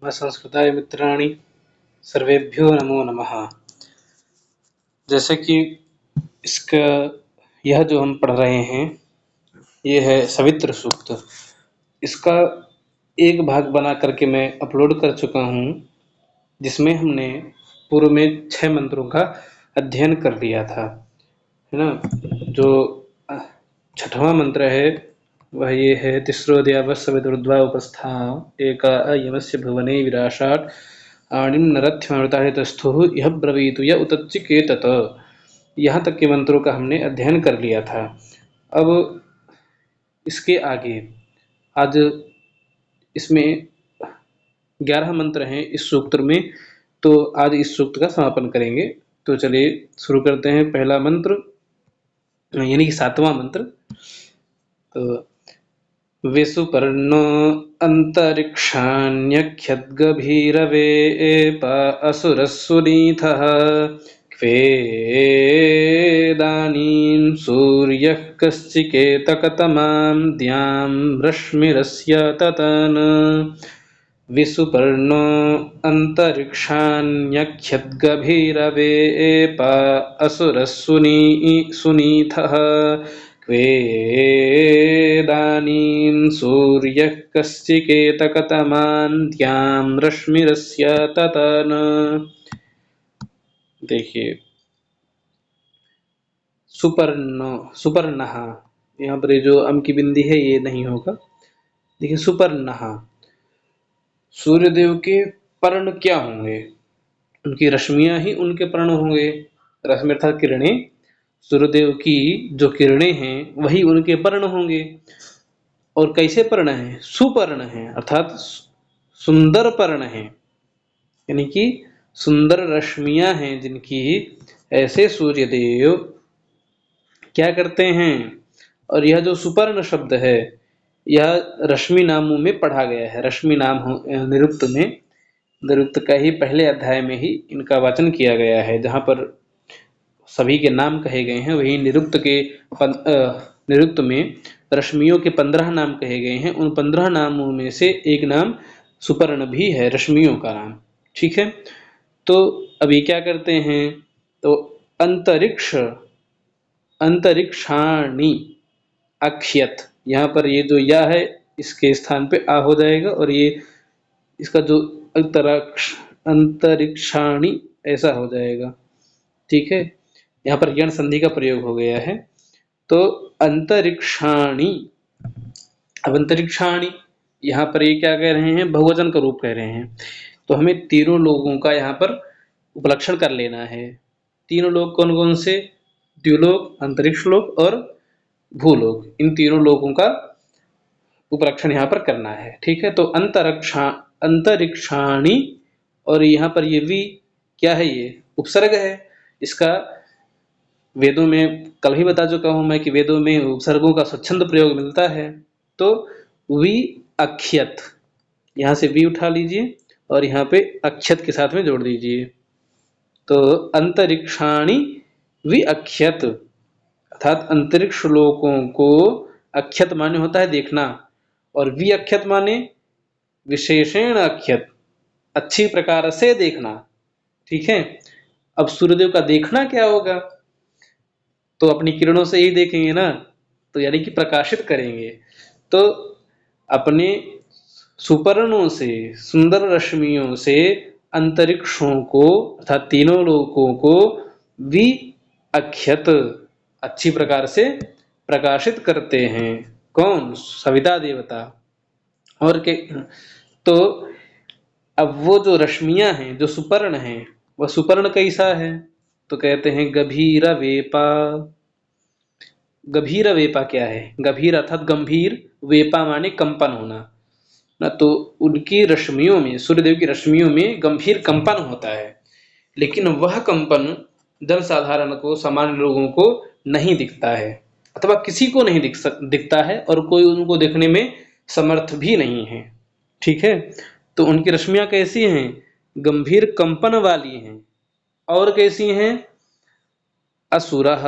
नमः संस्कृताय मित्राणि सर्वेभ्यो नमो नमः। जैसे कि इसका यह जो हम पढ़ रहे हैं ये है सवित्र सूक्त। इसका एक भाग बना करके मैं अपलोड कर चुका हूँ, जिसमें हमने पूर्व में 6 मंत्रों का अध्ययन कर लिया था, है ना। जो 6वां मंत्र है वह ये है, तिस्रो देवस्य विदुर्द्वा उपस्था एका यमस्य भुवने विराशात् आणिं नरथ्यमृताहितस्थुः यह ब्रवीतु य उतच्चिकेतत। यहाँ तक के मंत्रों का हमने अध्ययन कर लिया था। अब इसके आगे आज इसमें 11 मंत्र हैं इस सूक्त में, तो आज इस सूक्त का समापन करेंगे। तो चलिए शुरू करते हैं। पहला मंत्र यानी कि 7वां मंत्र। तो विसुपर्णो अन्तरिक्षाण्यख्यद्गभीरवेप असुरस्सुनीथः क्वेदानीं सूर्यः कश्चिकेतकतमां द्यां रश्मिरस्य ततन्। विसुपर्णो अन्तरिक्षाण्यख्यद्गभीरवेप असुरस्सुनीथः क्वेदानीं सूर्यः कश्चिकेतकतमां द्यां रश्मिरस्य ततन्। देखिए सुपर्णः, यहाँ पर जो अम की बिंदी है ये नहीं होगा। देखिए सुपर्णः, सूर्यदेव के पर्ण क्या होंगे? उनकी रश्मियां ही उनके पर्ण होंगे। रश्मि अर्थात किरणें, सूर्यदेव की जो किरणें हैं वही उनके पर्ण होंगे। और कैसे पर्ण हैं? सुपर्ण हैं, अर्थात सुंदर पर्ण हैं, यानी कि सुंदर रश्मियां हैं जिनकी। ऐसे सूर्यदेव क्या करते हैं? और यह जो सुपर्ण शब्द है यह रश्मि नामों में पढ़ा गया है। रश्मि नाम निरुक्त में, निरुक्त का ही पहले अध्याय में ही इनका वाचन किया गया है। जहाँ पर सभी के नाम कहे गए हैं वही निरुक्त के निरुक्त में रश्मियों के 15 नाम कहे गए हैं। उन 15 नामों में से एक नाम सुपर्ण भी है, रश्मियों का नाम। ठीक है, तो अभी क्या करते हैं? तो अंतरिक्षाणि अख्यत, यहाँ पर ये जो या है इसके स्थान पे आ हो जाएगा, और ये इसका जो अंतरिक्षाणि ऐसा हो जाएगा। ठीक है, यहाँ पर यण संधि का प्रयोग हो गया है। तो अंतरिक्षाणि, अब अंतरिक्षाणि यहाँ पर ये क्या कह रहे हैं? बहुवचन का रूप कह रहे हैं। तो हमें तीनों लोगों का यहाँ पर उपलक्षण कर लेना है। तीनों लोग कौन कौन से? द्युलोक, अंतरिक्ष लोक और भूलोक, इन तीनों लोगों का उपलक्षण यहाँ पर करना है। ठीक है, तो अंतरिक्षाणि, और यहाँ पर ये वी क्या है? ये उपसर्ग है। इसका वेदों में कल ही बता चुका हूं मैं कि वेदों में उपसर्गों का स्वच्छंद प्रयोग मिलता है। तो वी अक्षत, यहाँ से वी उठा लीजिए और यहाँ पे अक्षत के साथ में जोड़ दीजिए। तो अंतरिक्षाणि वि अक्षत, अर्थात अंतरिक्ष लोकों को अक्षत माने होता है देखना, और वि अक्षत माने विशेषण अक्षत, अच्छी प्रकार से देखना। ठीक है, अब सूर्यदेव का देखना क्या होगा? तो अपनी किरणों से ही देखेंगे ना, तो यानी कि प्रकाशित करेंगे। तो अपने सुपर्णों से, सुंदर रश्मियों से अंतरिक्षों को अर्थात तीनों लोकों को वि अक्षत, अच्छी प्रकार से प्रकाशित करते हैं। कौन? सविता देवता। और के तो अब वो जो रश्मियां हैं, जो सुपर्ण हैं, वह सुपर्ण कैसा है? तो कहते हैं गभीर वेपा। गभीर वेपा क्या है? गभीर अर्थात गंभीर, वेपा माने कंपन होना ना। तो उनकी रश्मियों में, सूर्यदेव की रश्मियों में गंभीर कंपन होता है, लेकिन वह कंपन जनसाधारण को, सामान्य लोगों को नहीं दिखता है, अथवा किसी को नहीं दिखता है, और कोई उनको देखने में समर्थ भी नहीं है। ठीक है, तो उनकी रश्मियां कैसी हैं? गंभीर कंपन वाली हैं। और कैसी हैं? असुरः,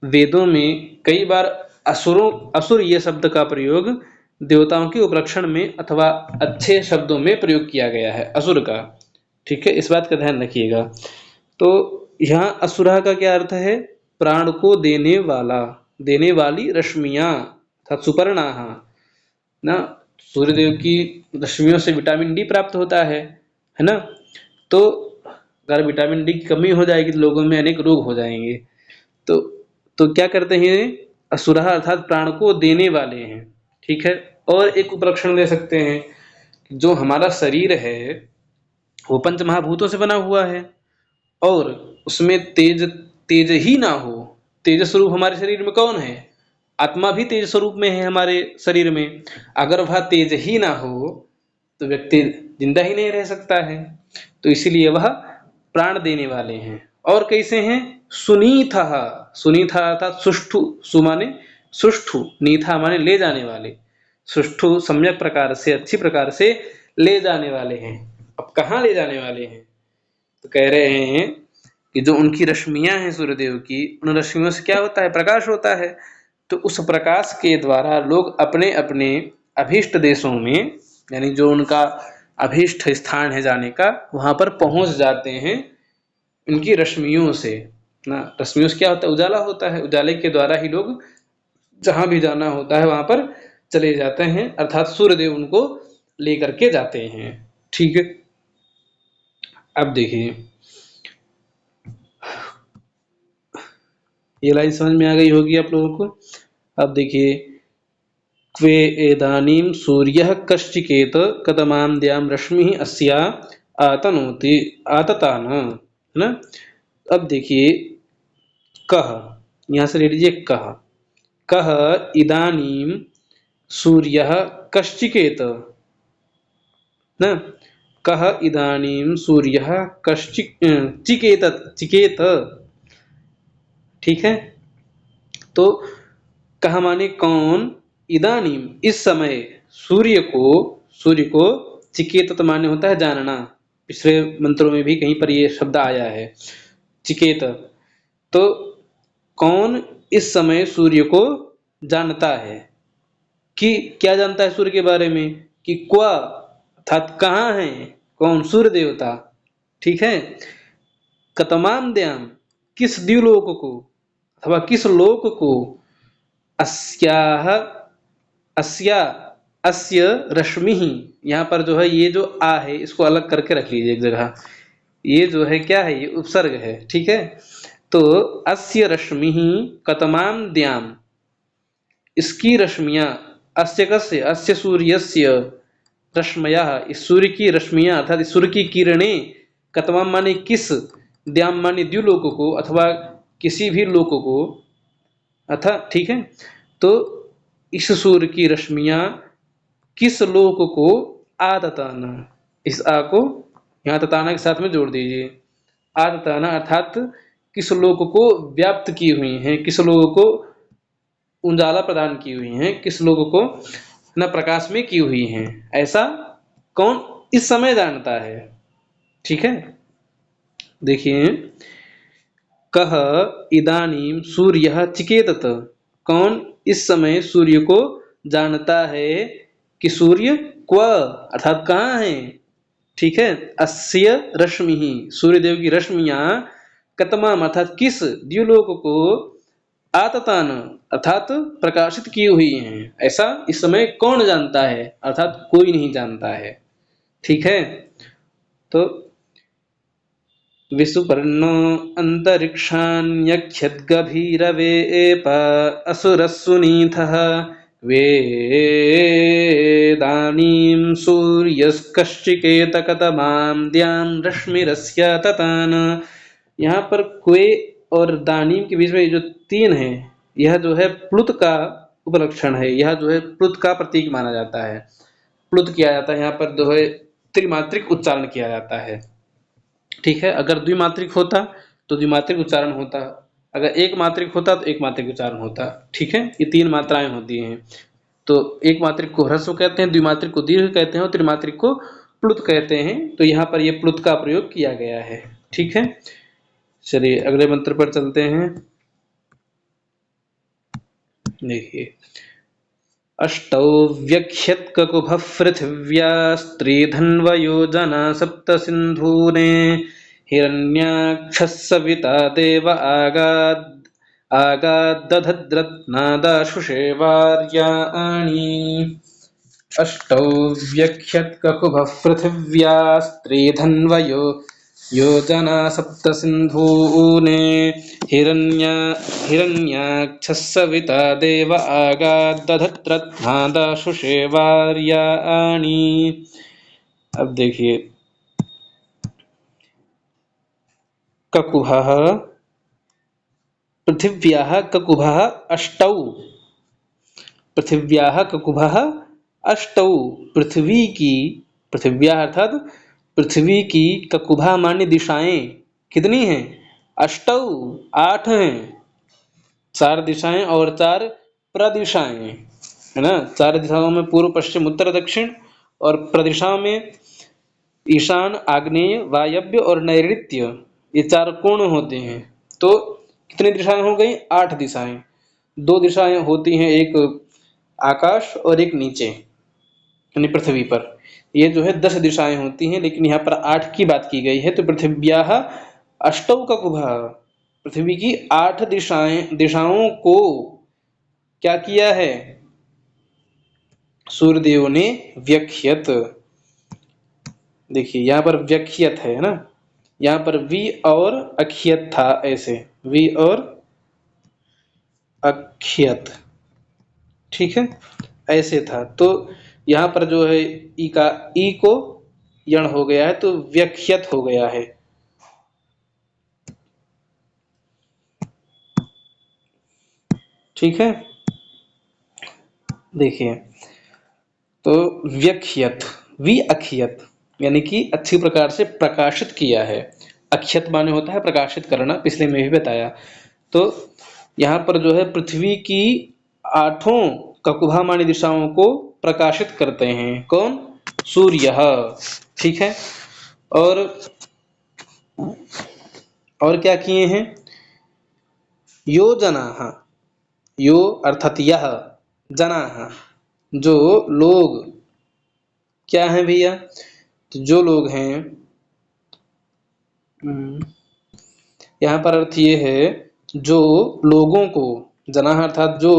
वेदों में कई बार असुर ये शब्द का प्रयोग देवताओं के उपलक्षण में अथवा अच्छे शब्दों में प्रयोग किया गया है असुर का। ठीक है, इस बात का ध्यान रखिएगा। तो यहाँ असुरा का क्या अर्थ है? प्राण को देने वाला, देने वाली रश्मियां अर्थात सुपर्णाः ना। सूर्यदेव की रश्मियों से विटामिन डी प्राप्त होता है ना। तो अगर विटामिन डी की कमी हो जाएगी तो लोगों में अनेक रोग हो जाएंगे। तो क्या करते हैं? असुरः अर्थात प्राण को देने वाले हैं। ठीक है, और एक उपलक्षण ले सकते हैं, जो हमारा शरीर है वो पंच महाभूतों से बना हुआ है और उसमें तेज तेज ही ना हो। तेज स्वरूप हमारे शरीर में कौन है? आत्मा भी तेज स्वरूप में है हमारे शरीर में। अगर वह तेज ही ना हो तो व्यक्ति जिंदा ही नहीं रह सकता है। तो इसीलिए वह प्राण देने वाले हैं। और कैसे हैं? सुनीथा, सुनीथा अर्थात सुष्ठु, सु माने सुष्ठु, नीथा माने ले जाने वाले, सुष्ठु सम्यक प्रकार से, अच्छी प्रकार से ले जाने वाले हैं। अब कहाँ ले जाने वाले हैं? तो कह रहे हैं कि जो उनकी रश्मियां हैं सूर्यदेव की, उन रश्मियों से क्या होता है? प्रकाश होता है। तो उस प्रकाश के द्वारा लोग अपने अपने अभीष्ट देशों में, यानी जो उनका अभीष्ट स्थान है जाने का, वहां पर पहुंच जाते हैं उनकी रश्मियों से ना। रश्मियों से क्या होता है? उजाला होता है। उजाले के द्वारा ही लोग जहां भी जाना होता है वहां पर चले जाते हैं, अर्थात सूर्यदेव उनको लेकर के जाते हैं। ठीक है, अब देखिए ये लाइन समझ में आ गई होगी आप लोगों को। अब देखिए, क्वे एदानीं सूर्यः कश्चिकेत कतमां द्यां रश्मिः अस्या आतनोति आततान, है ना। अब देखिए कह, यहां से ले लीजिए कह। कह इदानीं सूर्यः कश्चिकेत ना। कह इदानीं सूर्यः चिकेत, चिकेत। ठीक है, तो कहा माने कौन? इदानीम इस समय, सूर्य को, सूर्य को चिकेत माने होता है जानना। पिछले मंत्रों में भी कहीं पर ये शब्द आया है चिकेत। तो कौन इस समय सूर्य को जानता है? कि क्या जानता है सूर्य के बारे में? कि क्वा अर्थात कहाँ है कौन? सूर्य देवता। ठीक है, कतमाम द्याम किस द्युलोक को अथवा किस लोक को, अस्याह अस्या अस्य रश्मि, यहाँ पर जो है ये जो आ है इसको अलग करके रख लीजिए एक जगह। ये जो है क्या है? ये उपसर्ग है। ठीक है, तो अस्य रश्मि कतमाम द्याम, इसकी रश्मियां, अस्य कस्य? अस्य सूर्यस्य रश्मयः, इस सूर्य की रश्मियां अर्थात इस सूर्य की किरणें, कतमाम माने किस, द्याम माने द्युलोक को अथवा किसी भी लोक को, अथा। ठीक है, तो इस सूर्य की रश्मियां किस लोक को आतताना, इस आ को यहाँ तताना के साथ में जोड़ दीजिए। आतताना अर्थात किस लोक को व्याप्त की हुई हैं, किस लोक को उजाला प्रदान की हुई हैं, किस लोक को न प्रकाश में की हुई हैं, ऐसा कौन इस समय जानता है। ठीक है, देखिए कह इदानीम सूर्यः चिकेतत, कौन इस समय सूर्य को जानता है कि सूर्य क्व अर्थात कहाँ है। ठीक है, अस्य रश्मि, सूर्यदेव की रश्मियां, कतमाम अर्थात किस, द्युलोक को, आततान अर्थात प्रकाशित की हुई हैं, ऐसा इस समय कौन जानता है? अर्थात कोई नहीं जानता है। ठीक है, तो विसुपर्णो अन्तरिक्षान्यख्यद्गभीरवेप असुरस्सुनीथः वेदानीं सूर्यस्कश्चिकेतकतमां द्यां रश्मिरस्य ततान। यहाँ पर क्वे और दानीम के बीच में जो तीन है, यह जो है प्लुत का उपलक्षण है। यह जो है प्लुत का प्रतीक माना जाता है। प्लुत किया जाता है यहाँ पर जो है त्रिमात्रिक उच्चारण किया जाता है। ठीक है, अगर द्विमात्रिक होता तो द्विमात्रिक उच्चारण होता, अगर एक मात्रिक होता तो एक मात्रिक उच्चारण होता। ठीक है, ये तीन मात्राएं होती हैं। तो एक मात्रिक को ह्रस्व कहते हैं, द्विमात्रिक को दीर्घ कहते हैं और त्रिमात्रिक को प्लुत कहते हैं। तो यहाँ पर ये प्लुत का प्रयोग किया गया है। ठीक है, चलिए अगले मंत्र पर चलते हैं। देखिए अष्टौ व्यख्यत्ककुभः पृथिव्यास्त्रिधन्वयो जना सप्त सिन्धूने हिरण्याक्षः सविता देव आगाद्दधद्रत्नादाशुषे वार्याणि। अष्टौ व्यख्यत्ककुभः पृथिव्यास्त्रिधन्वयो योजना सप्त सिन्धूने हिरण्याक्षः सविता देव आगाद्दधद्रत्नादाशुषे वार्याणि। अब देखिए, ककुभः पृथिव्याः ककुभः अष्टौ, पृथिव्याः ककुभः अष्टौ, पृथ्वी की, पृथिव्याः अर्थात पृथ्वी की ककुभा मानी दिशाएं कितनी हैं? अष्टौ, 8 हैं। 4 दिशाएं और 4 प्रदिशाएं, है ना। 4 दिशाओं में पूर्व पश्चिम उत्तर दक्षिण, और प्रदिशाओं में ईशान आग्नेय वायव्य और नैऋत्य, ये 4 कोण होते हैं। तो कितनी दिशाएं हो गई? 8 दिशाएं। 2 दिशाएं होती हैं, एक आकाश और एक नीचे यानी पृथ्वी पर। ये जो है 10 दिशाएं होती हैं, लेकिन यहाँ पर 8 की बात की गई है। तो पृथिव्याः अष्टौ ककुभः, पृथ्वी की 8 दिशाओं को क्या किया है? सूर्यदेव ने व्यख्यत। देखिए यहाँ पर व्यख्यत है ना, यहाँ पर वी और अख्यत था, ऐसे वी और अख्यत, ठीक है, ऐसे था। तो यहाँ पर जो है ई का ई को यण हो गया है, तो व्यख्यत हो गया है। ठीक है, देखिए, तो व्यख्यत वी अख्यत यानी कि अच्छी प्रकार से प्रकाशित किया है। अख्यत माने होता है प्रकाशित करना, पिछले में भी बताया। तो यहाँ पर जो है पृथ्वी की 8 ककुभामानी दिशाओं को प्रकाशित करते हैं। कौन? सूर्य। ठीक है, और क्या किए हैं? योजनाः, यो अर्थात यह, जनाः जो लोग, क्या है भैया? तो जो लोग हैं, यहाँ पर अर्थ ये है जो लोगों को, जनाः अर्थात जो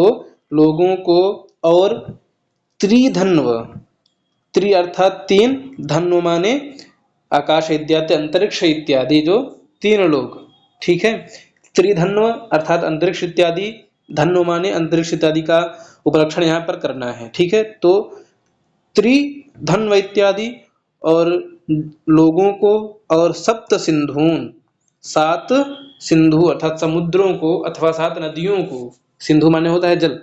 लोगों को, और त्रिधन्व, त्रि अर्थात 3, धन्व माने आकाश इत्यादि अंतरिक्ष इत्यादि, जो 3 लोग। ठीक है, त्रिधन्व अर्थात अंतरिक्ष इत्यादि, धन्व माने अंतरिक्ष इत्यादि का उपलक्षण यहाँ पर करना है। ठीक है, तो त्रिधन्व इत्यादि और लोगों को, और सप्त सिंधून, 7 सिंधु अर्थात समुद्रों को, अथवा 7 नदियों को। सिंधु माने होता है जल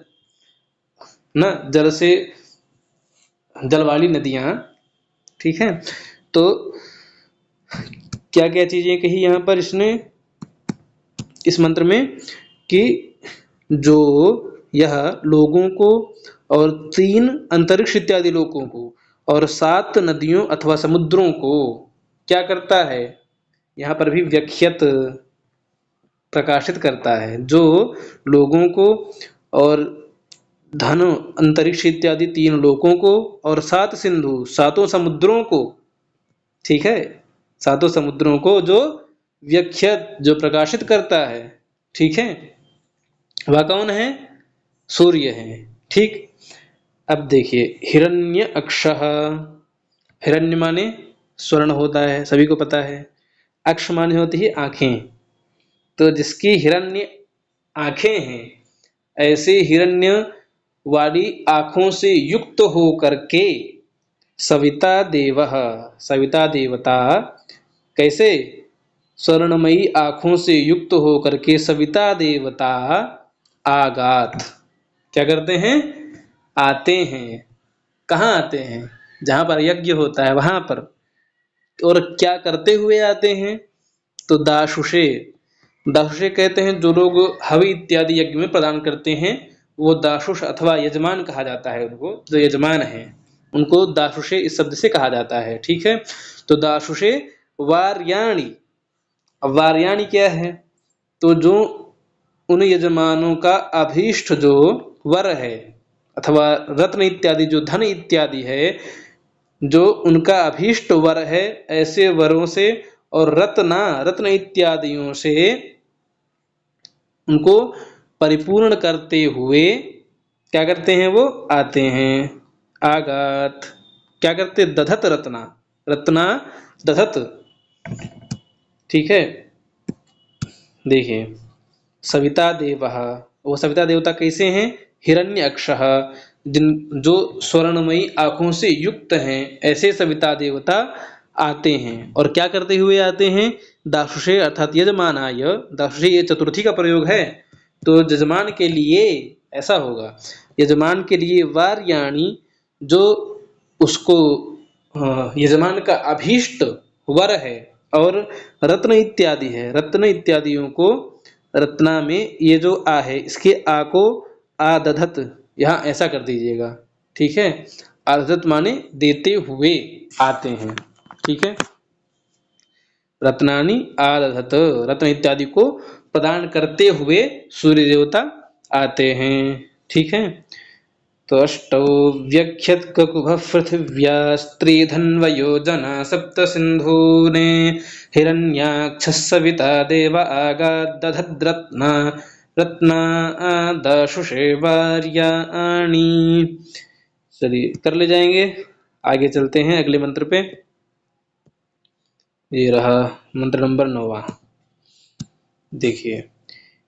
ना, जल से, जल वाली नदियां। ठीक है, तो क्या क्या चीजें कही यहाँ पर इसने, इस मंत्र में, कि जो यह लोगों को और 3 अंतरिक्ष इत्यादि लोगों को और 7 नदियों अथवा समुद्रों को क्या करता है? यहाँ पर भी व्यख्यत, प्रकाशित करता है। जो लोगों को और धन अंतरिक्ष इत्यादि 3 लोकों को और 7 सिंधु, 7 समुद्रों को। ठीक है, 7 समुद्रों को जो व्यख्यत, जो प्रकाशित करता है। ठीक है, वह कौन है? सूर्य है। ठीक, अब देखिए, हिरण्य अक्षः, हिरण्य माने स्वर्ण होता है, सभी को पता है। अक्ष माने होती है आंखें, तो जिसकी हिरण्य आंखें हैं, ऐसे हिरण्य वाली आंखों से युक्त हो करके सविता देवः, सविता देवता, कैसे? स्वर्णमयी आंखों से युक्त हो करके सविता देवता आगात, क्या करते हैं? आते हैं। कहाँ आते हैं? जहां पर यज्ञ होता है वहां पर। और क्या करते हुए आते हैं? तो दाशुषे, दाशुषे कहते हैं जो लोग हवि इत्यादि यज्ञ में प्रदान करते हैं, वो दाशुष अथवा यजमान कहा जाता है। उनको, जो यजमान है, उनको दाशुषे इस शब्द से कहा जाता है। ठीक है, तो दाशुषे वार्याणि। अब वार्याणि क्या है? तो जो उन यजमानों का अभीष्ट जो वर है, अथवा रत्न इत्यादि जो धन इत्यादि है, जो उनका अभीष्ट वर है, ऐसे वरों से और रत्न इत्यादियों से उनको परिपूर्ण करते हुए क्या करते हैं, वो आते हैं। आगात क्या करते, दधत रत्ना, रत्ना दधत। ठीक है, देखिए सविता देवः, वो सविता देवता कैसे हैं, हिरण्यक्षः, जिन जो स्वर्णमयी आंखों से युक्त हैं, ऐसे सविता देवता आते हैं। और क्या करते हुए आते हैं, दाशुषे अर्थात यजमानाय, दाशुषे ये चतुर्थी का प्रयोग है, तो यजमान के लिए ऐसा होगा, यजमान के लिए वार्याणी, जो उसको यजमान का अभीष्ट वर है, और रत्न इत्यादि है, रत्न इत्यादियों को, रत्ना में ये जो आ है, इसके आ को आदधत यहाँ ऐसा कर दीजिएगा। ठीक है, आदधत माने देते हुए आते हैं। ठीक है, रत्नानि आदधत, रत्न इत्यादि को प्रदान करते हुए सूर्य देवता आते हैं। ठीक है, तो अष्टौ व्यख्यत ककुभः पृथिव्या स्त्रीधन्वयो जना सप्त सिन्धूने हिरण्याक्षः सविता देव आगादधद्रत्ना रत्ना दाशुषे वार्याणि। चलिए कर ले जाएंगे, आगे चलते हैं अगले मंत्र पे। ये रहा मंत्र नंबर 9। देखिए,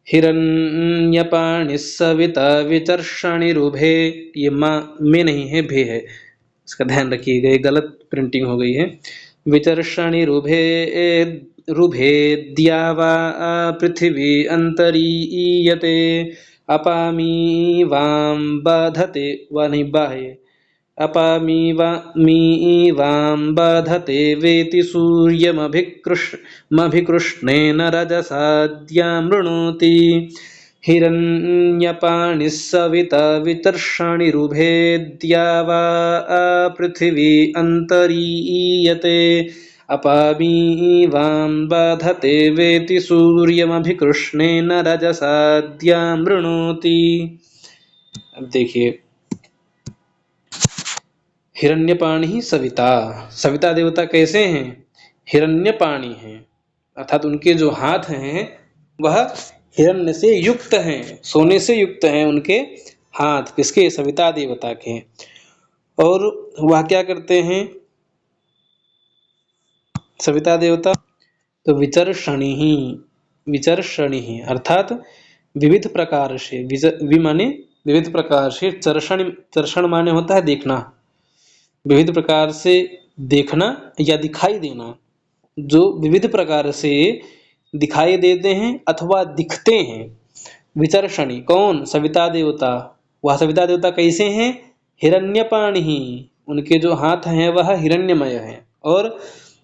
हिरण्यपाणिः सविता विचर्षणिरुभे, ये माँ में नहीं है, भे है, इसका ध्यान रखिएगा, ये गलत प्रिंटिंग हो गई है। विचर्षणिरुभे रुभे द्यावा पृथिवी अंतरीयते अपामी वां बाधते, वा नहीं बा है, अपामीवां बाधते वेति सूर्यमभिकृष्णेन रजसाद्यामृणोति हिरण्यपाणिः सविता वितर्षणिरुभे द्यावा पृथिवी अंतरीयते अपामीवां बाधते वेति सूर्यमभिकृष्णेन रजसाद्यामृणोति। अब देखिए, हिरण्यपाणी ही सविता, सविता देवता कैसे हैं, हिरण्यपाणी हैं, अर्थात उनके जो हाथ हैं वह हिरण्य से युक्त हैं, सोने से युक्त हैं उनके हाथ, किसके, सविता देवता के। और वह क्या करते हैं सविता देवता, तो विचर्षणी ही अर्थात विविध प्रकार से, माने विविध प्रकार से, चर्षण माने होता है देखना, विविध प्रकार से देखना या दिखाई देना, जो विविध प्रकार से दिखाई देते हैं अथवा दिखते हैं। विचर्षणी कौन, सविता देवता, वह सविता देवता कैसे हैं, हिरण्यपाणी ही, उनके जो हाथ हैं वह हिरण्यमय हैं। और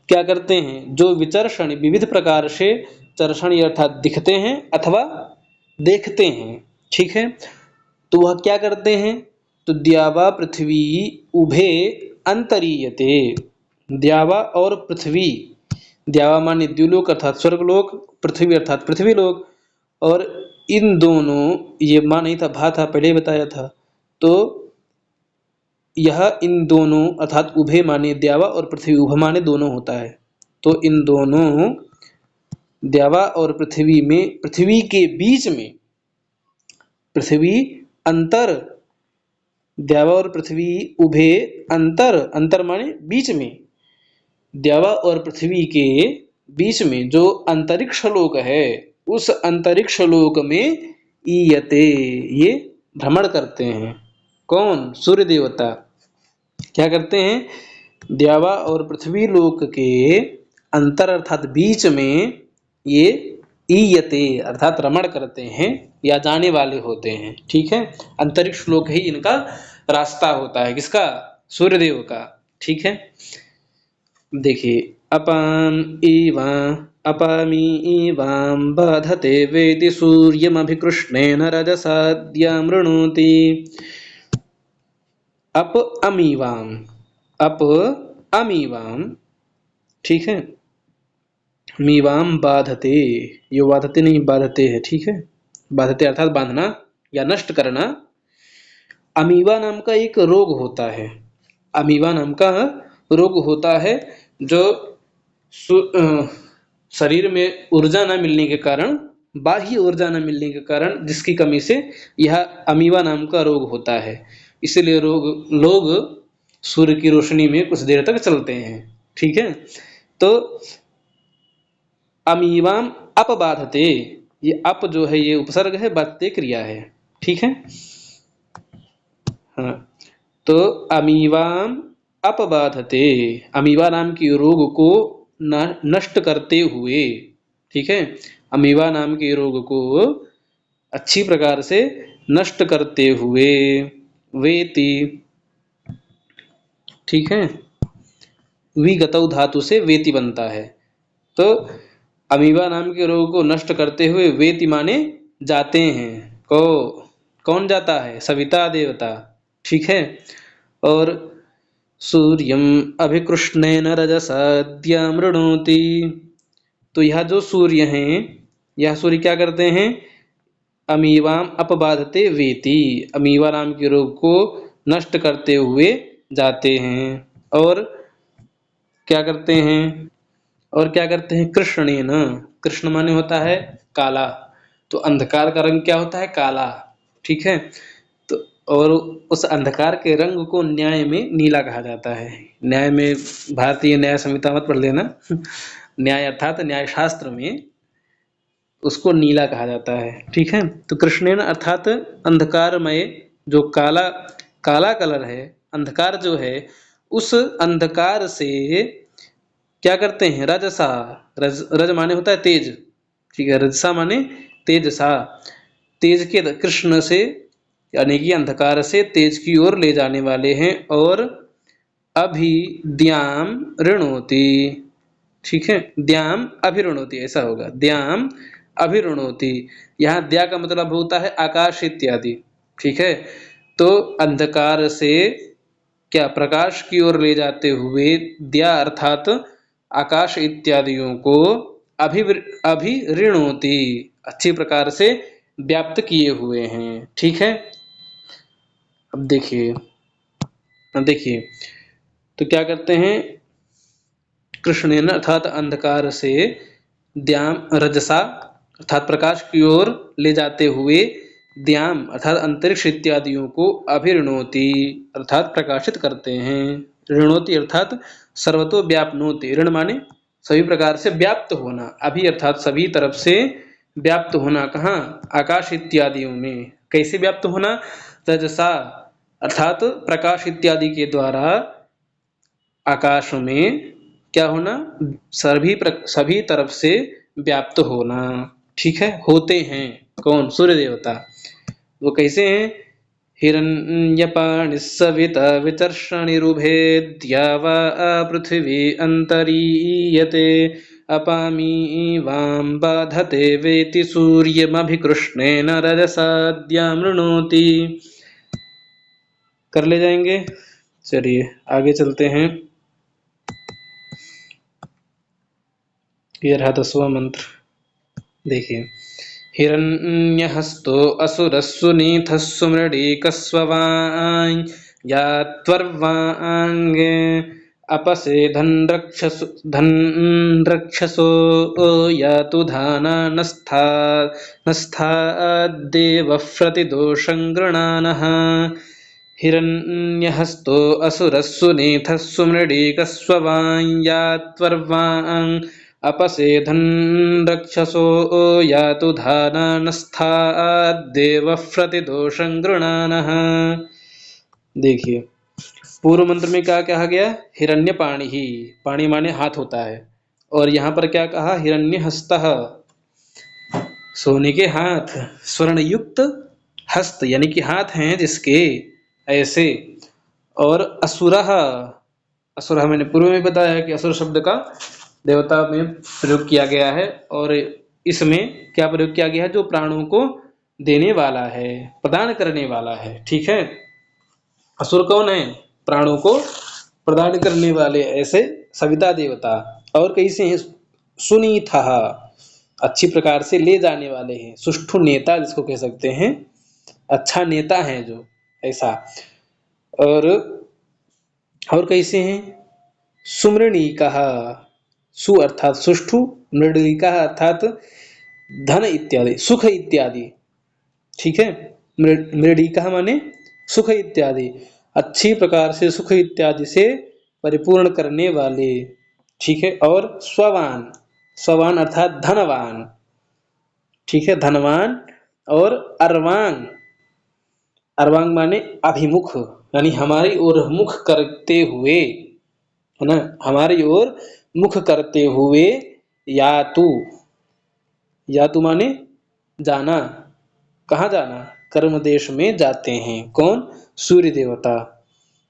क्या करते हैं, जो विचर्षणी विविध प्रकार से चर्षणी अर्थात दिखते हैं अथवा देखते हैं। ठीक है, तो वह क्या करते हैं, तो द्यावा पृथ्वी उभे अंतरीयते, द्यावा और पृथ्वी, द्यावा माने द्युलोक अर्थात स्वर्गलोक, पृथ्वी अर्थात पृथ्वीलोक, और इन दोनों, ये माँ नहीं था, भा था, पहले ही बताया था, तो यह इन दोनों अर्थात उभे माने द्यावा और पृथ्वी, उभ माने दोनों होता है, तो इन दोनों द्यावा और पृथ्वी में, पृथ्वी के बीच में, पृथ्वी अंतर, द्यावा और पृथ्वी उभे अंतर, अंतर माने बीच में, द्यावा और पृथ्वी के बीच में जो अंतरिक्ष लोक है, उस अंतरिक्ष लोक में ईयते, ये भ्रमण करते हैं। कौन, सूर्य देवता क्या करते हैं, द्यावा और पृथ्वी लोक के अंतर अर्थात बीच में ये ईयते अर्थात रमण करते हैं या जाने वाले होते हैं। ठीक है, अंतरिक्ष लोक ही इनका रास्ता होता है, किसका, सूर्यदेव का। ठीक है, देखिए, अपामी इवां बाधते वेति सूर्यमभिकृष्णेन रजसाद्यामृणोति। अप अमीवां, ठीक है, मीवां बाधते, यो बाधते नहीं, बाधते है। ठीक है, बाधते अर्थात बांधना या नष्ट करना। अमीबा नाम का एक रोग होता है, अमीबा नाम का रोग होता है जो शरीर में ऊर्जा न मिलने के कारण, बाह्य ऊर्जा न मिलने के कारण, जिसकी कमी से यह अमीबा नाम का रोग होता है। इसलिए लोग सूर्य की रोशनी में कुछ देर तक चलते हैं। ठीक है, तो अमीबाम अपबाधते, ये अप जो है ये उपसर्ग है, बाधते क्रिया है। ठीक है, हाँ, तो अमीबाम अपबाधते, अमीबा नाम की रोग को नष्ट करते हुए, ठीक है, अमीबा नाम के रोग को अच्छी प्रकार से नष्ट करते हुए, वेति, ठीक है, विगतौ धातु से वेति बनता है। तो अमीबा नाम के रोग को नष्ट करते हुए वेति माने जाते हैं। कौन जाता है? सविता देवता। ठीक है, और सूर्यम अभिकृष्णेन रजसा द्यामृणोति, तो यह जो सूर्य हैं, यह सूर्य क्या करते हैं? अमीबाम अपबाधते वेति, अमीबा नाम के रोग को नष्ट करते हुए जाते हैं। और क्या करते हैं? कृष्णेन, कृष्ण माने होता है काला, तो अंधकार का रंग क्या होता है? काला। ठीक है, तो और उस अंधकार के रंग को न्याय में नीला कहा जाता है। न्याय में भारतीय न्याय संहिता मत पढ़ लेना न्याय अर्थात न्याय शास्त्र में उसको नीला कहा जाता है। ठीक है, तो कृष्णेन अर्थात अंधकारमय, जो काला काला कलर है, अंधकार जो है, उस अंधकार से क्या करते हैं? रजसा, रज माने होता है तेज। ठीक है, रजसा माने तेजसा, तेज के कृष्ण से यानी कि अंधकार से तेज की ओर ले जाने वाले हैं। और अभिद्याम ऋणोति, ठीक है, द्याम अभिऋणोति ऐसा होगा, द्याम अभिऋणोति। यहाँ द्या का मतलब होता है आकाश इत्यादि। ठीक है, तो अंधकार से क्या प्रकाश की ओर ले जाते हुए द्या अर्थात आकाश इत्यादियों को अभिऋणोति, अच्छी प्रकार से व्याप्त किए हुए हैं। ठीक है, अब देखिए तो क्या करते हैं? कृष्णेन अर्थात अंधकार से, द्याम रजसा अर्थात प्रकाश की ओर ले जाते हुए, द्याम अर्थात अंतरिक्ष इत्यादियों को अभिऋणोति अर्थात प्रकाशित करते हैं। ऋणोति अर्थात सर्वतो व्याप्नोति, ऋण माने सभी प्रकार से व्याप्त होना, अभी अर्थात सभी तरफ से व्याप्त होना। कहाँ? आकाश इत्यादियों में। कैसे व्याप्त होना? रजसा अर्थात प्रकाश इत्यादि के द्वारा आकाश में क्या होना? सभी तरफ से व्याप्त होना। ठीक है, होते हैं। कौन? सूर्य देवता। वो कैसे हैं? हिरण्यपाणिः सविता वितर्षणिरुभे द्यावा पृथिवी अन्तरीयते अपामी वां बाधते वेति सूर्यमभिकृष्णेन रजसा द्यामृणोति। कर ले जाएंगे। चलिए आगे चलते हैं। ये रहा 10वां मंत्र, देखिए। हिरण्यहस्तो असुरः सुनीतः सुमृडीकस्ववाञ् या त्वर्वाङ्गे अपसे धनरक्षसो यातु धानानस्थाद्देवः प्रतिदोषं गृणानः। हिरण्यहस्तो असुरः सुनीतः सुमृडीकस्ववाञ् या त्वर्वाङ् अपसेधन रक्षसो यातु धानानस्थाद्देवः प्रतिदोषं गृणानः। देखिए पूर्व मंत्र में क्या कहा गया? हिरण्य पाणी ही, पाणी माने हाथ होता है, और यहाँ पर क्या कहा? हिरण्य हस्तः, सोने के हाथ, स्वर्ण युक्त हस्त यानी कि हाथ हैं जिसके, ऐसे। और असुरः, असुरः मैंने पूर्व में बताया कि असुर शब्द का देवता में प्रयोग किया गया है, और इसमें क्या प्रयोग किया गया है? जो प्राणों को देने वाला है, प्रदान करने वाला है। ठीक है, असुर कौन है? प्राणों को प्रदान करने वाले, ऐसे सविता देवता। और कैसे हैं? सुनीता, अच्छी प्रकार से ले जाने वाले हैं। सुष्ठु नेता जिसको कह सकते हैं, अच्छा नेता है जो, ऐसा। और कैसे हैं? सुमृणीकः, सु अर्थात सुष्ठु, मृडलिकः अर्थात धन इत्यादि, सुख इत्यादि। ठीक है, मृडलिकः माने सुख इत्यादि, अच्छी प्रकार से सुख इत्यादि से परिपूर्ण करने वाले। ठीक है, और स्ववान, स्ववान अर्थात धनवान। ठीक है, धनवान। और अर्वांग, अर्वांग माने अभिमुख, यानी हमारी ओर मुख करते हुए, है ना, हमारी ओर मुख करते हुए। यातु, यातु माने जाना, कहाँ जाना? कर्म देश में जाते हैं। कौन? सूर्य देवता।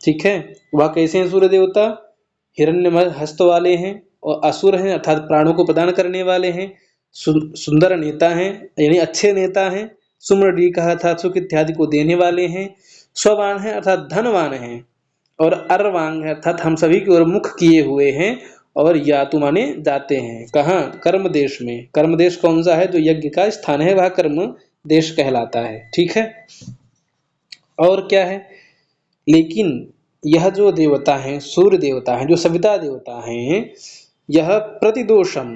ठीक है, वह कैसे हैं सूर्य देवता? हिरण्यमय हस्त वाले हैं और असुर हैं अर्थात प्राणों को प्रदान करने वाले हैं। सुंदर नेता हैं, यानी अच्छे नेता हैं। सुमृडी कहा था सुख इत्यादि को देने वाले हैं। स्ववान है अर्थात धनवान हैं। और अर्वांग है अर्थात हम सभी की ओर मुख किए हुए हैं। और यातु माने जाते हैं, कहाँ? कर्म देश में। कर्म देश कौन सा है? जो यज्ञ का स्थान है वह कर्म देश कहलाता है। ठीक है, और क्या है? लेकिन यह जो देवता हैं, सूर्य देवता हैं, जो सविता देवता हैं, यह प्रतिदोषम,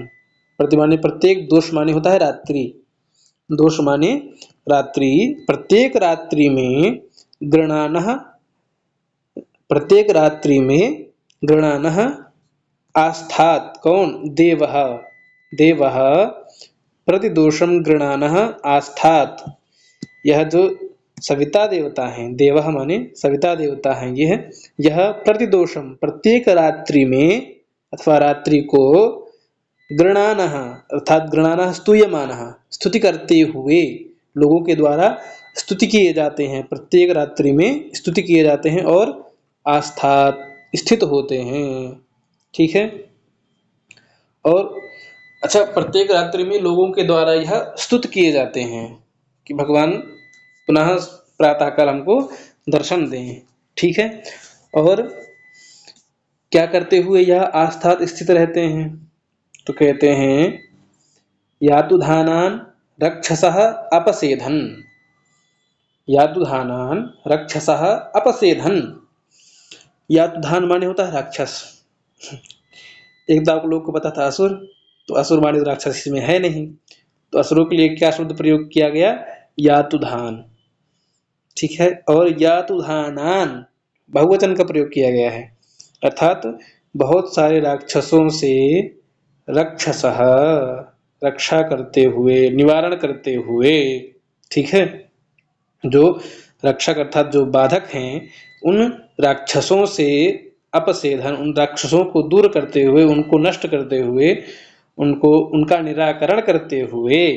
प्रति माने प्रत्येक, दोष माने होता है रात्रि, दोष माने रात्रि, प्रत्येक रात्रि में गृणानः, प्रत्येक रात्रि में गृणानः आस्थात। कौन? देवः, देवः प्रतिदोषम गृणानः आस्थात। यह जो सविता देवता हैं, देवः माने सविता देवता हैं, यह प्रतिदोषम प्रत्येक रात्रि में अथवा रात्रि को गृणानः अर्थात गृणानः स्तूयमानः स्तुति करते हुए, लोगों के द्वारा स्तुति किए जाते हैं, प्रत्येक रात्रि में स्तुति किए जाते हैं और आस्थात स्थित होते हैं। ठीक है, और अच्छा, प्रत्येक रात्रि में लोगों के द्वारा यह स्तुत किए जाते हैं कि भगवान पुनः प्रातःकाल हमको दर्शन दें। ठीक है, और क्या करते हुए यह आस्थात स्थित रहते हैं? तो कहते हैं यातुधानान रक्षसः अपसेधन, यातुधानान रक्षसः अपसेधन। यातुधान माने होता है राक्षस। एक तो आप लोग को पता था असुर, तो असुर माने तो राक्षस इसमें है नहीं, तो असुरों के लिए क्या शब्द प्रयोग किया गया? यातुधान। ठीक है, और यातुधानान बहुवचन का प्रयोग किया गया है, अर्थात बहुत सारे राक्षसों से रक्षसः रक्षा करते हुए, निवारण करते हुए। ठीक है, जो रक्षक अर्थात जो बाधक हैं, उन राक्षसों से अपसेधन, उन राक्षसों को दूर करते हुए, उनको नष्ट करते हुए, उनको उनका निराकरण करते हुए,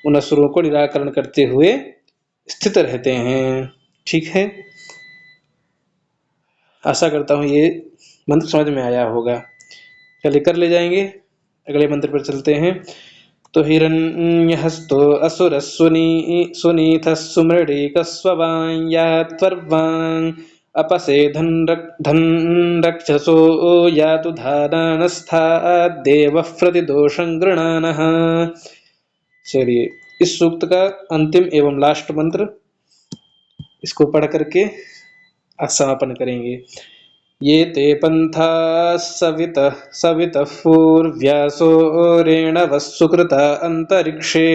उन असुरों को निराकरण करते हुए स्थित रहते हैं। ठीक है, आशा करता हूँ ये मंत्र समझ में आया होगा। चलिए कर ले जाएंगे, अगले मंत्र पर चलते हैं। तो हिरण्यहस्तो असुरः सुनीतः सुमृडीकस्ववान् यात्वर्वान् अपसेधन् धन् रक्षसो यातु धानानस्थात् देवः प्रतिदोषं गृणानः। चलिए इस सूक्त का अंतिम एवं लास्ट मंत्र, इसको पढ़ करके आज समापन करेंगे। ये ते पंथा सवितः पूर्व्यासो रेणवः सुकृता अंतरिक्षे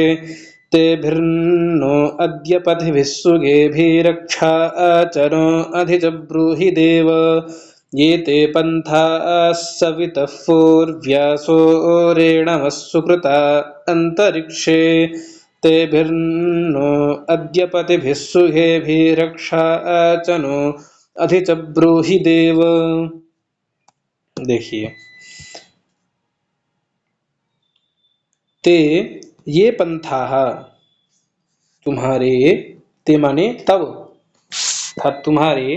तेभिर्नो अद्य पथिभिः सुगेभिरक्षा चरो अधि च ब्रूहि देव। ये ते पंथा सवितः पूर्व्यासो रेणवः सुकृता अंतरिक्षे तेभिर्नो अद्य पथिभिः सुगेभिरक्षा चनो अधि च ब्रूहि देव। देखिए, ते ये पंथाः, तुम्हारे, ते माने तब, तुम्हारे,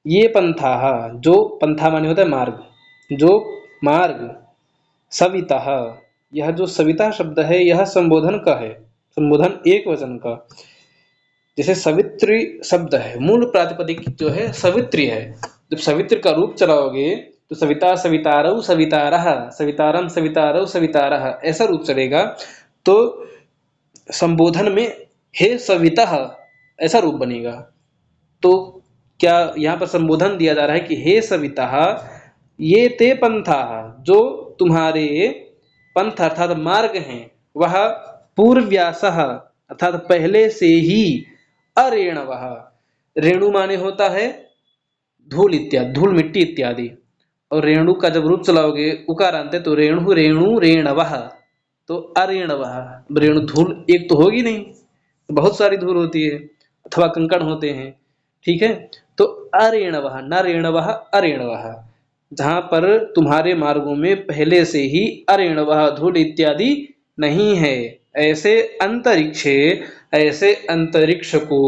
ये पंथाः, जो पंथा माने होता है मार्ग, जो मार्ग, सवितः, यह जो सविता शब्द है यह संबोधन का है, संबोधन एक वचन का। जैसे सवित्री शब्द है, मूल प्रातिपदिक जो है सवित्री है, जब सवित्र का रूप चलाओगे तो सविता सवितारौ सवितारः, सवितारम सवितारौ सवितारः, ऐसा रूप चलेगा। तो संबोधन में हे सवितः ऐसा रूप बनेगा। तो क्या यहाँ पर संबोधन दिया जा रहा है कि हे सविता, ये ते पंथा, जो तुम्हारे पंथ अर्थात मार्ग हैं, वह पूर्व्यासः अर्थात पहले से ही, अरेणवः, रेणु माने होता है धूल इत्यादि, धूल मिट्टी इत्यादि, और रेणु का जब रूप चलाओगे उकारांत है तो रेणु रेणु रेणवः, तो अरेणवः, रेणु धूल एक तो होगी नहीं, बहुत सारी धूल होती है अथवा कंकड़ होते हैं, ठीक है। तो अरेणवः, न रेणवः, अरेणवः, जहां पर तुम्हारे मार्गों में पहले से ही अरेणवः, धूल इत्यादि नहीं है, ऐसे अंतरिक्षे, ऐसे अंतरिक्ष को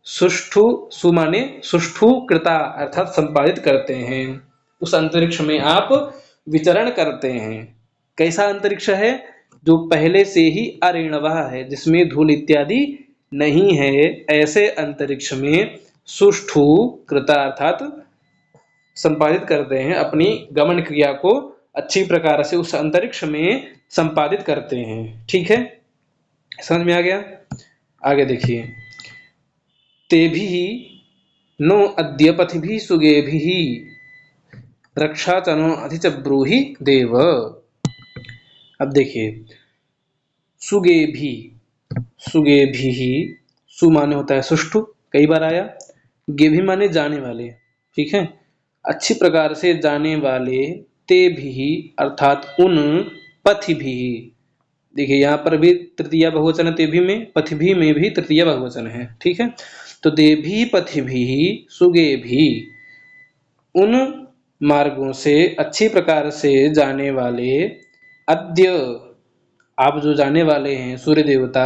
सुष्ठु, सुमाने सुष्ठु कृता अर्थात संपादित करते हैं, उस अंतरिक्ष में आप विचरण करते हैं। कैसा अंतरिक्ष है? जो पहले से ही अरेणवः है, जिसमें धूल इत्यादि नहीं है, ऐसे अंतरिक्ष में सुष्ठु कृता अर्थात संपादित करते हैं, अपनी गमन क्रिया को अच्छी प्रकार से उस अंतरिक्ष में संपादित करते हैं। ठीक है, समझ में आ गया? आगे देखिए, तेभिः नो अद्य पथिभिः सुगेभिः रक्षा च नो अधि च ब्रूहि देव। अब देखिए, सुगेभी, सुगेभिः, सु माने होता है सुष्ठु, कई बार आया, गेभी माने जाने वाले, ठीक है, अच्छी प्रकार से जाने वाले, ते भी अर्थात उन, पथि भी, देखिए यहाँ पर भी तृतीया बहुवचन ते भी में, पथि भी में भी तृतीया बहुवचन है, ठीक है। तो देभी पथि भी सुगे भी, उन मार्गों से अच्छी प्रकार से जाने वाले, अद्य, आप जो जाने वाले हैं सूर्य देवता,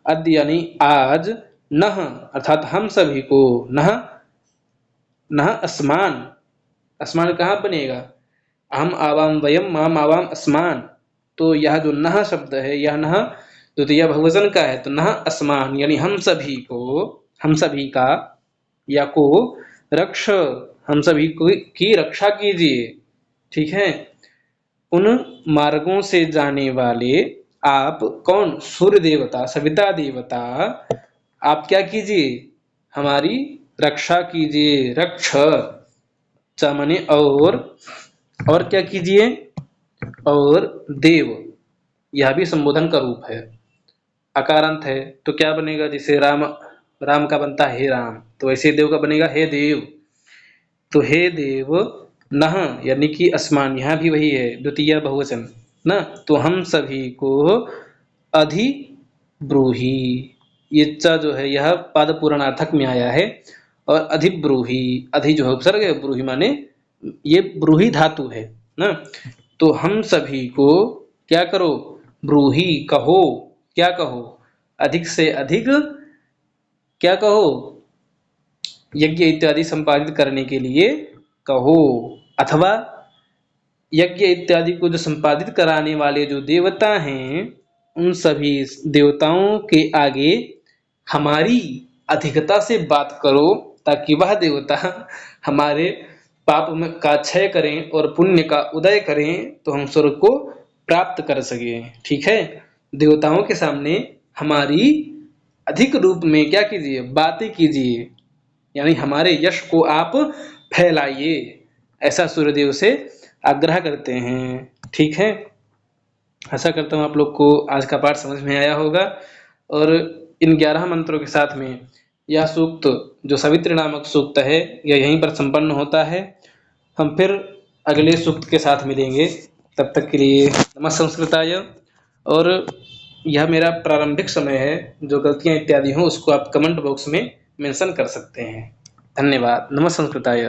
अद्य यानी आज, नह अर्थात हम सभी को, नह नह अस्मान, अस्मान कहाँ बनेगा? अहम आवाम वयम माम आवाम अस्मान, तो यह जो नह शब्द है, यह नह द्वितीय बहुवचन का है, तो नह अस्मान यानी हम सभी को, हम सभी का, या को रक्ष, हम सभी को की रक्षा कीजिए, ठीक है। उन मार्गों से जाने वाले आप, कौन? सूर्य देवता, सविता देवता, आप क्या कीजिए? हमारी रक्षा कीजिए, रक्ष च माने और क्या कीजिए? और देव, यह भी संबोधन का रूप है, अकारांत है, तो क्या बनेगा? जैसे राम, राम का बनता है हे राम, तो वैसे देव का बनेगा हे देव। तो हे देव, नह यानी कि अस्मान, यहाँ भी वही है द्वितीय बहुवचन ना, तो हम सभी को अधि ब्रूहि, ये च जो है यह पाद पूर्णार्थक में आया है, और अधिब्रूहि, अधि जो है उपसर्ग है, ब्रूहि माने ये ब्रूहि धातु है ना, तो हम सभी को क्या करो? ब्रूहि, कहो, क्या कहो? अधिक से अधिक क्या कहो? यज्ञ इत्यादि संपादित करने के लिए कहो, अथवा यज्ञ इत्यादि को जो संपादित कराने वाले जो देवता हैं, उन सभी देवताओं के आगे हमारी अधिकता से बात करो, ताकि वह देवता हमारे पाप में का क्षय करें और पुण्य का उदय करें, तो हम स्वर्ग को प्राप्त कर सकें। ठीक है, देवताओं के सामने हमारी अधिक रूप में क्या कीजिए? बातें कीजिए, यानी हमारे यश को आप फैलाइए, ऐसा सूर्यदेव से आग्रह करते हैं। ठीक है, आशा करता हूँ आप लोग को आज का पाठ समझ में आया होगा, और इन 11 मंत्रों के साथ में यह सूक्त जो सवित्री नामक सूक्त है, यह यहीं पर संपन्न होता है। हम फिर अगले सूक्त के साथ मिलेंगे, तब तक के लिए नमः संस्कृताय। और यह मेरा प्रारंभिक समय है, जो गलतियां इत्यादि हों उसको आप कमेंट बॉक्स में मेंशन कर सकते हैं। धन्यवाद। नमः संस्कृताय।